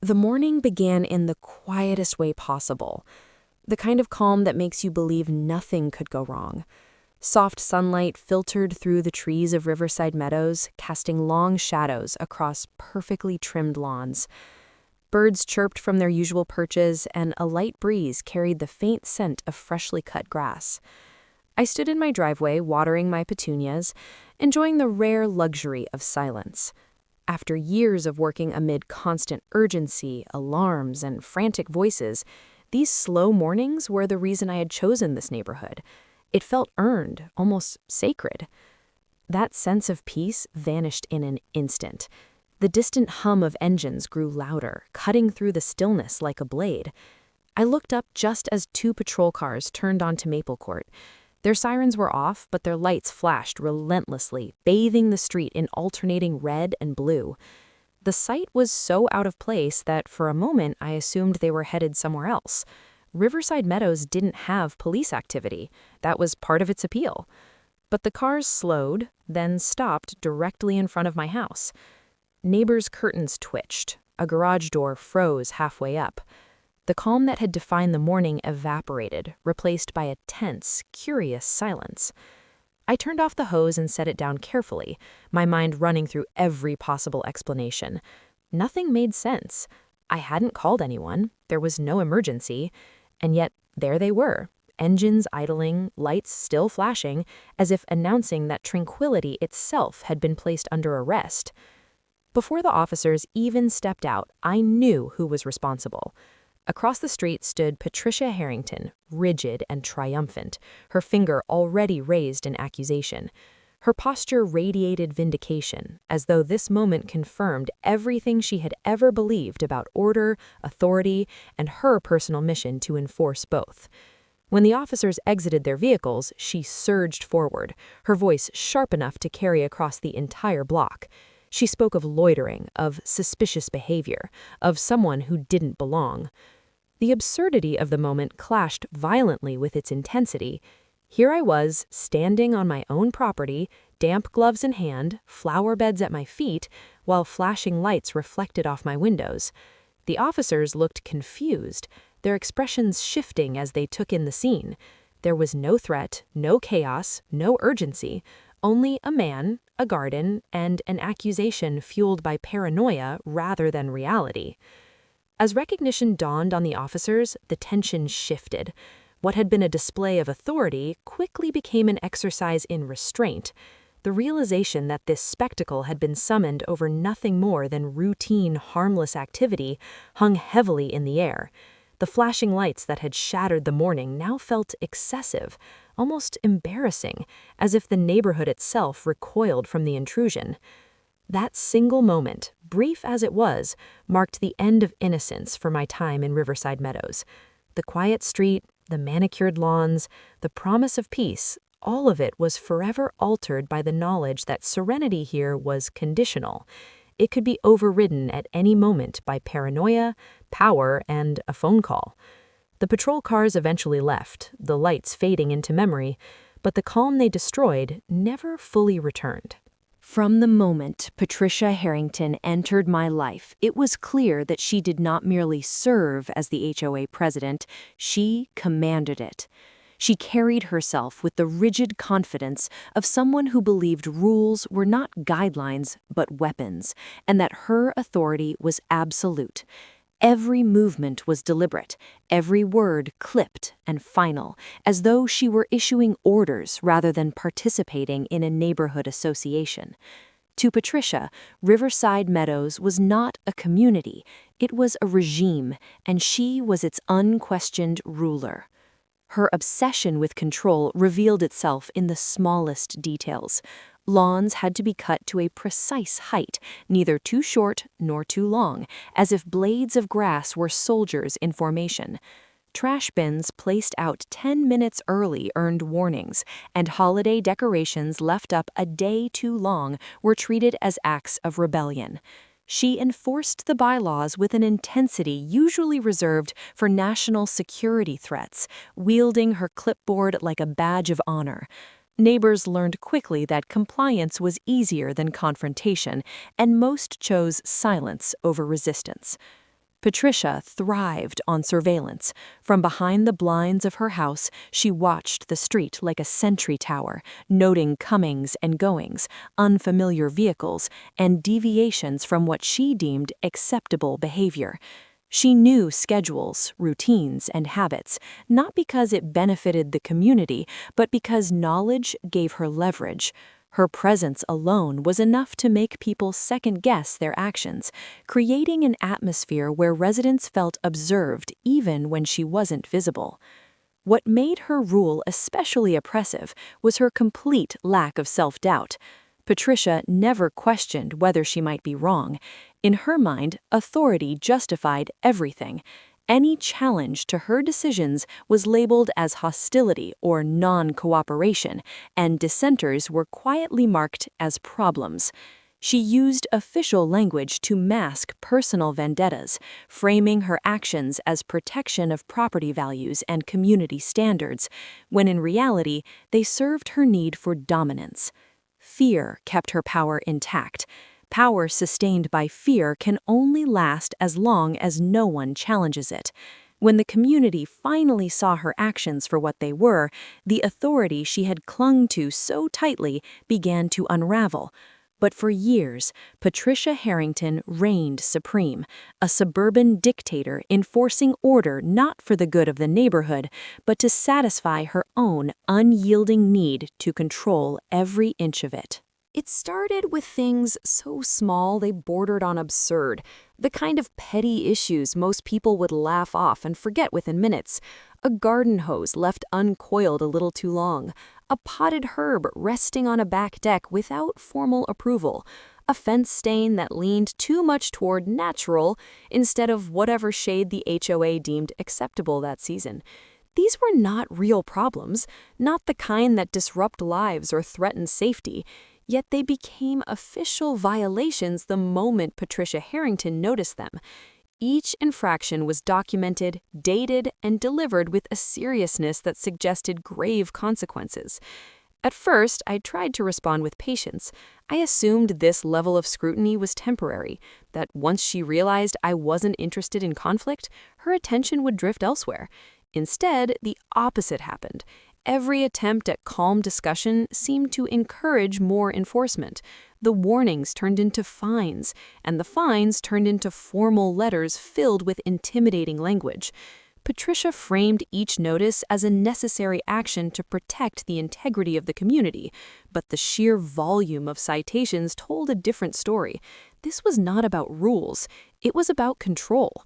The morning began in the quietest way possible, the kind of calm that makes you believe nothing could go wrong. Soft sunlight filtered through the trees of Riverside Meadows, casting long shadows across perfectly trimmed lawns. Birds chirped from their usual perches, and a light breeze carried the faint scent of freshly cut grass. I stood in my driveway, watering my petunias, enjoying the rare luxury of silence. After years of working amid constant urgency, alarms, and frantic voices, these slow mornings were the reason I had chosen this neighborhood. It felt earned, almost sacred. That sense of peace vanished in an instant. The distant hum of engines grew louder, cutting through the stillness like a blade. I looked up just as two patrol cars turned onto Maple Court. Their sirens were off, but their lights flashed relentlessly, bathing the street in alternating red and blue. The sight was so out of place that for a moment I assumed they were headed somewhere else. Riverside Meadows didn't have police activity. That was part of its appeal. But the cars slowed, then stopped directly in front of my house. Neighbors' curtains twitched. A garage door froze halfway up. The calm that had defined the morning evaporated, replaced by a tense, curious silence. I turned off the hose and set it down carefully, my mind running through every possible explanation. Nothing made sense. I hadn't called anyone, there was no emergency, and yet there they were, engines idling, lights still flashing, as if announcing that tranquility itself had been placed under arrest. Before the officers even stepped out, I knew who was responsible. Across the street stood Patricia Harrington, rigid and triumphant, her finger already raised in accusation. Her posture radiated vindication, as though this moment confirmed everything she had ever believed about order, authority, and her personal mission to enforce both. When the officers exited their vehicles, she surged forward, her voice sharp enough to carry across the entire block. She spoke of loitering, of suspicious behavior, of someone who didn't belong. The absurdity of the moment clashed violently with its intensity. Here I was, standing on my own property, damp gloves in hand, flower beds at my feet, while flashing lights reflected off my windows. The officers looked confused, their expressions shifting as they took in the scene. There was no threat, no chaos, no urgency, only a man, a garden, and an accusation fueled by paranoia rather than reality. As recognition dawned on the officers, the tension shifted. What had been a display of authority quickly became an exercise in restraint. The realization that this spectacle had been summoned over nothing more than routine, harmless activity hung heavily in the air. The flashing lights that had shattered the morning now felt excessive, almost embarrassing, as if the neighborhood itself recoiled from the intrusion. That single moment, brief as it was, marked the end of innocence for my time in Riverside Meadows. The quiet street, the manicured lawns, the promise of peace, all of it was forever altered by the knowledge that serenity here was conditional. It could be overridden at any moment by paranoia, power, and a phone call. The patrol cars eventually left, the lights fading into memory, but the calm they destroyed never fully returned. From the moment Patricia Harrington entered my life, it was clear that she did not merely serve as the HOA president, she commanded it. She carried herself with the rigid confidence of someone who believed rules were not guidelines but weapons, and that her authority was absolute. Every movement was deliberate, every word clipped and final, as though she were issuing orders rather than participating in a neighborhood association. To Patricia, Riverside Meadows was not a community, it was a regime, and she was its unquestioned ruler. Her obsession with control revealed itself in the smallest details. Lawns had to be cut to a precise height, neither too short nor too long, as if blades of grass were soldiers in formation. Trash bins placed out 10 minutes early earned warnings, and holiday decorations left up a day too long were treated as acts of rebellion. She enforced the bylaws with an intensity usually reserved for national security threats, wielding her clipboard like a badge of honor. Neighbors learned quickly that compliance was easier than confrontation, and most chose silence over resistance. Patricia thrived on surveillance. From behind the blinds of her house, she watched the street like a sentry tower, noting comings and goings, unfamiliar vehicles, and deviations from what she deemed acceptable behavior. She knew schedules, routines, and habits, not because it benefited the community, but because knowledge gave her leverage. Her presence alone was enough to make people second-guess their actions, creating an atmosphere where residents felt observed even when she wasn't visible. What made her rule especially oppressive was her complete lack of self-doubt. Patricia never questioned whether she might be wrong. In her mind, authority justified everything. Any challenge to her decisions was labeled as hostility or non-cooperation, and dissenters were quietly marked as problems. She used official language to mask personal vendettas, framing her actions as protection of property values and community standards, when in reality they served her need for dominance. Fear kept her power intact. Power sustained by fear can only last as long as no one challenges it. When the community finally saw her actions for what they were, the authority she had clung to so tightly began to unravel. But for years, Patricia Harrington reigned supreme, a suburban dictator enforcing order not for the good of the neighborhood, but to satisfy her own unyielding need to control every inch of it. It started with things so small they bordered on absurd, the kind of petty issues most people would laugh off and forget within minutes. A garden hose left uncoiled a little too long, a potted herb resting on a back deck without formal approval, a fence stain that leaned too much toward natural instead of whatever shade the HOA deemed acceptable that season. These were not real problems, not the kind that disrupt lives or threaten safety. Yet they became official violations the moment Patricia Harrington noticed them. Each infraction was documented, dated, and delivered with a seriousness that suggested grave consequences. At first, I tried to respond with patience. I assumed this level of scrutiny was temporary, that once she realized I wasn't interested in conflict, her attention would drift elsewhere. Instead, the opposite happened. Every attempt at calm discussion seemed to encourage more enforcement. The warnings turned into fines, and the fines turned into formal letters filled with intimidating language. Patricia framed each notice as a necessary action to protect the integrity of the community, but the sheer volume of citations told a different story. This was not about rules, it was about control.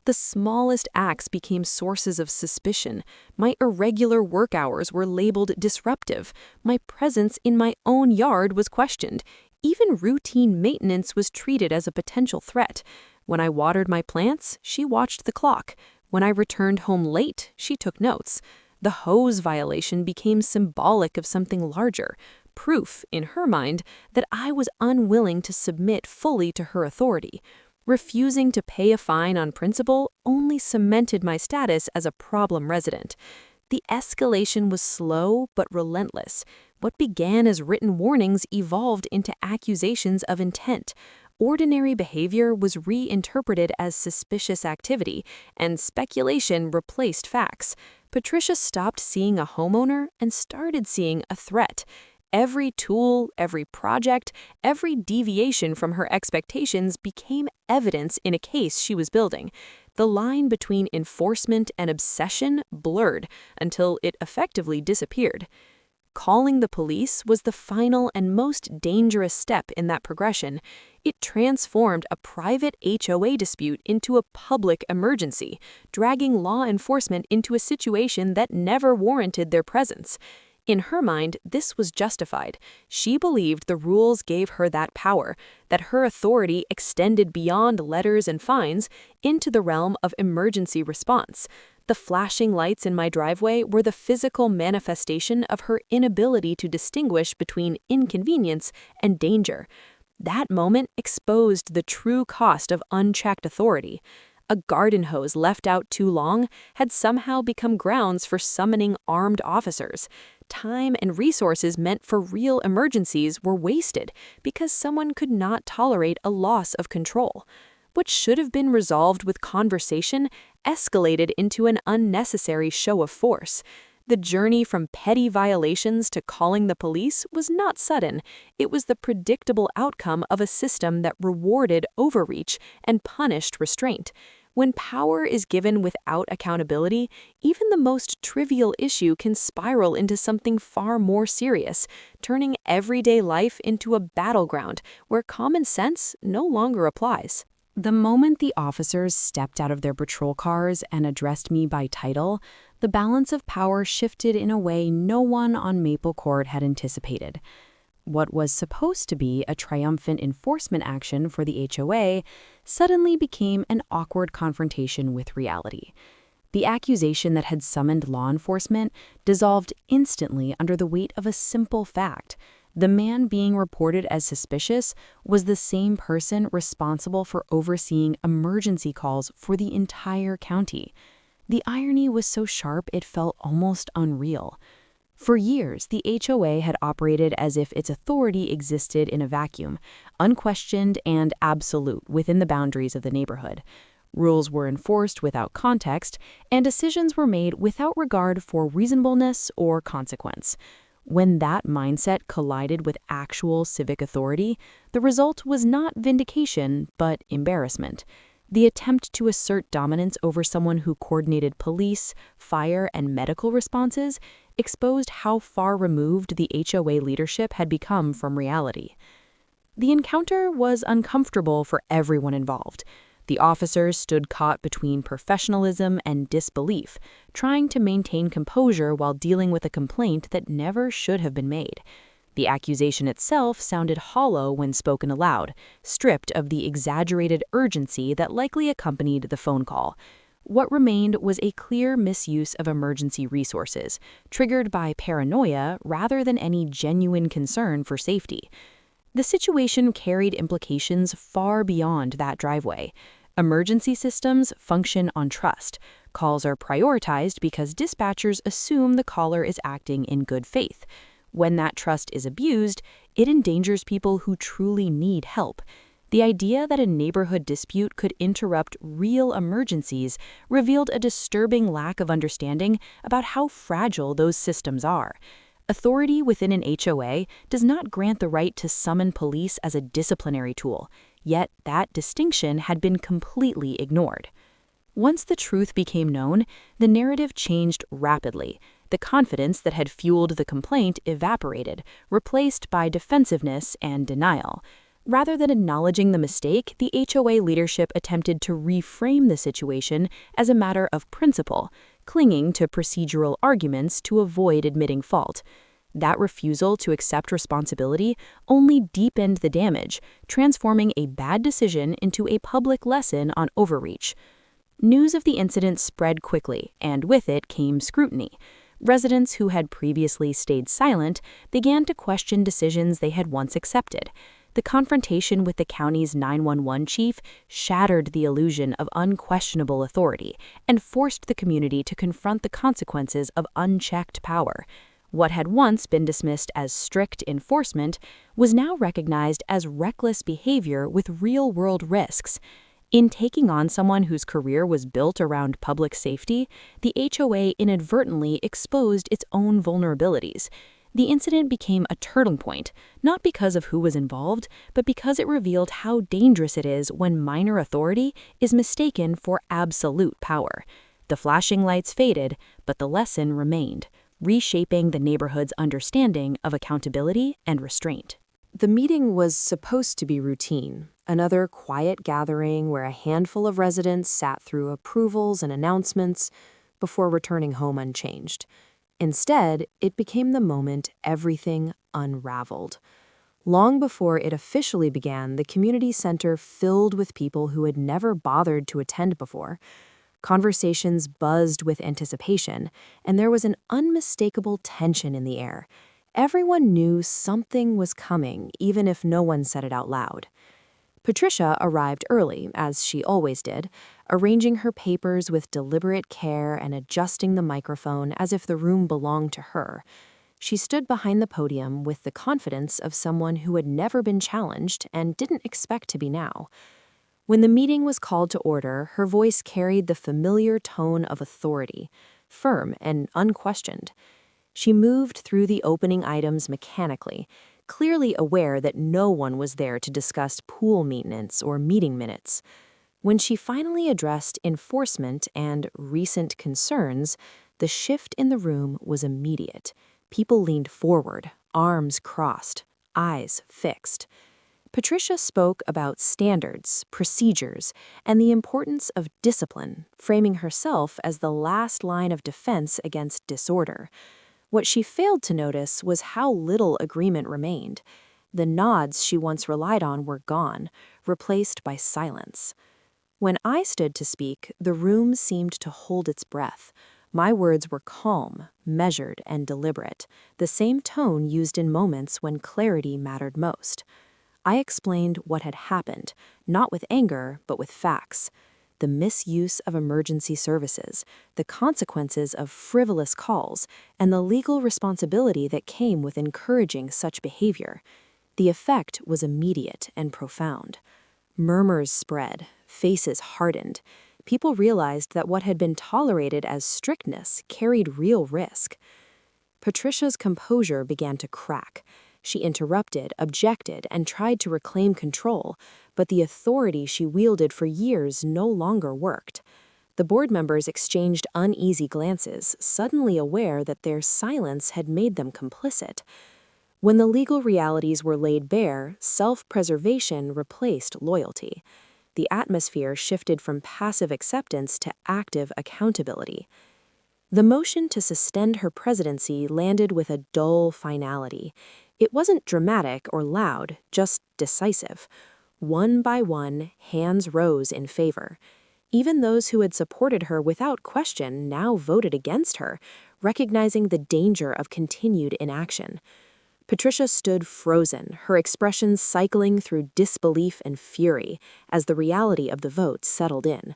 The smallest acts became sources of suspicion. My irregular work hours were labeled disruptive. My presence in my own yard was questioned. Even routine maintenance was treated as a potential threat. When I watered my plants, she watched the clock. When I returned home late, she took notes. The hose violation became symbolic of something larger, proof, in her mind, that I was unwilling to submit fully to her authority. Refusing to pay a fine on principle only cemented my status as a problem resident. The escalation was slow but relentless. What began as written warnings evolved into accusations of intent. Ordinary behavior was reinterpreted as suspicious activity, and speculation replaced facts. Patricia stopped seeing a homeowner and started seeing a threat. Every tool, every project, every deviation from her expectations became evidence in a case she was building. The line between enforcement and obsession blurred until it effectively disappeared. Calling the police was the final and most dangerous step in that progression. It transformed a private HOA dispute into a public emergency, dragging law enforcement into a situation that never warranted their presence. In her mind, this was justified. She believed the rules gave her that power, that her authority extended beyond letters and fines into the realm of emergency response. The flashing lights in my driveway were the physical manifestation of her inability to distinguish between inconvenience and danger. That moment exposed the true cost of unchecked authority. A garden hose left out too long had somehow become grounds for summoning armed officers. Time and resources meant for real emergencies were wasted because someone could not tolerate a loss of control. What should have been resolved with conversation escalated into an unnecessary show of force. The journey from petty violations to calling the police was not sudden. It was the predictable outcome of a system that rewarded overreach and punished restraint. When power is given without accountability, even the most trivial issue can spiral into something far more serious, turning everyday life into a battleground where common sense no longer applies. The moment the officers stepped out of their patrol cars and addressed me by title, the balance of power shifted in a way no one on Maple Court had anticipated. What was supposed to be a triumphant enforcement action for the HOA suddenly became an awkward confrontation with reality. The accusation that had summoned law enforcement dissolved instantly under the weight of a simple fact. The man being reported as suspicious was the same person responsible for overseeing emergency calls for the entire county. The irony was so sharp it felt almost unreal. For years, the HOA had operated as if its authority existed in a vacuum, unquestioned and absolute within the boundaries of the neighborhood. Rules were enforced without context, and decisions were made without regard for reasonableness or consequence. When that mindset collided with actual civic authority, the result was not vindication, but embarrassment. The attempt to assert dominance over someone who coordinated police, fire, and medical responses exposed how far removed the HOA leadership had become from reality. The encounter was uncomfortable for everyone involved. The officers stood caught between professionalism and disbelief, trying to maintain composure while dealing with a complaint that never should have been made. The accusation itself sounded hollow when spoken aloud, stripped of the exaggerated urgency that likely accompanied the phone call. What remained was a clear misuse of emergency resources, triggered by paranoia rather than any genuine concern for safety. The situation carried implications far beyond that driveway. Emergency systems function on trust. Calls are prioritized because dispatchers assume the caller is acting in good faith. When that trust is abused, it endangers people who truly need help. The idea that a neighborhood dispute could interrupt real emergencies revealed a disturbing lack of understanding about how fragile those systems are. Authority within an HOA does not grant the right to summon police as a disciplinary tool, yet that distinction had been completely ignored. Once the truth became known, the narrative changed rapidly. The confidence that had fueled the complaint evaporated, replaced by defensiveness and denial. Rather than acknowledging the mistake, the HOA leadership attempted to reframe the situation as a matter of principle, clinging to procedural arguments to avoid admitting fault. That refusal to accept responsibility only deepened the damage, transforming a bad decision into a public lesson on overreach. News of the incident spread quickly, and with it came scrutiny. Residents who had previously stayed silent began to question decisions they had once accepted. The confrontation with the county's 911 chief shattered the illusion of unquestionable authority and forced the community to confront the consequences of unchecked power. What had once been dismissed as strict enforcement was now recognized as reckless behavior with real-world risks. In taking on someone whose career was built around public safety, the HOA inadvertently exposed its own vulnerabilities. The incident became a turning point, not because of who was involved, but because it revealed how dangerous it is when minor authority is mistaken for absolute power. The flashing lights faded, but the lesson remained, reshaping the neighborhood's understanding of accountability and restraint. The meeting was supposed to be routine, another quiet gathering where a handful of residents sat through approvals and announcements before returning home unchanged. Instead, it became the moment everything unraveled. Long before it officially began, the community center filled with people who had never bothered to attend before. Conversations buzzed with anticipation, and there was an unmistakable tension in the air. Everyone knew something was coming, even if no one said it out loud. Patricia arrived early, as she always did, arranging her papers with deliberate care and adjusting the microphone as if the room belonged to her. She stood behind the podium with the confidence of someone who had never been challenged and didn't expect to be now. When the meeting was called to order, her voice carried the familiar tone of authority, firm and unquestioned. She moved through the opening items mechanically, clearly aware that no one was there to discuss pool maintenance or meeting minutes. When she finally addressed enforcement and recent concerns, the shift in the room was immediate. People leaned forward, arms crossed, eyes fixed. Patricia spoke about standards, procedures, and the importance of discipline, framing herself as the last line of defense against disorder. What she failed to notice was how little agreement remained. The nods she once relied on were gone, replaced by silence. When I stood to speak, the room seemed to hold its breath. My words were calm, measured, and deliberate, the same tone used in moments when clarity mattered most. I explained what had happened, not with anger, but with facts. The misuse of emergency services, the consequences of frivolous calls, and the legal responsibility that came with encouraging such behavior. The effect was immediate and profound. Murmurs spread, faces hardened. People realized that what had been tolerated as strictness carried real risk. Patricia's composure began to crack. She interrupted, objected, and tried to reclaim control, but the authority she wielded for years no longer worked. The board members exchanged uneasy glances, suddenly aware that their silence had made them complicit. When the legal realities were laid bare, self-preservation replaced loyalty. The atmosphere shifted from passive acceptance to active accountability. The motion to suspend her presidency landed with a dull finality. It wasn't dramatic or loud, just decisive. One by one, hands rose in favor. Even those who had supported her without question now voted against her, recognizing the danger of continued inaction. Patricia stood frozen, her expressions cycling through disbelief and fury as the reality of the vote settled in.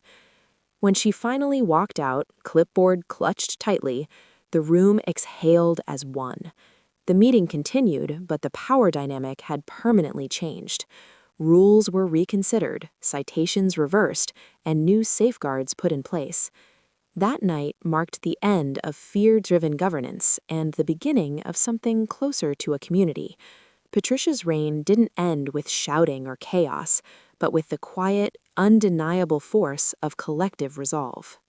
When she finally walked out, clipboard clutched tightly, the room exhaled as one. The meeting continued, but the power dynamic had permanently changed. Rules were reconsidered, citations reversed, and new safeguards put in place. That night marked the end of fear-driven governance and the beginning of something closer to a community. Patricia's reign didn't end with shouting or chaos, but with the quiet, undeniable force of collective resolve.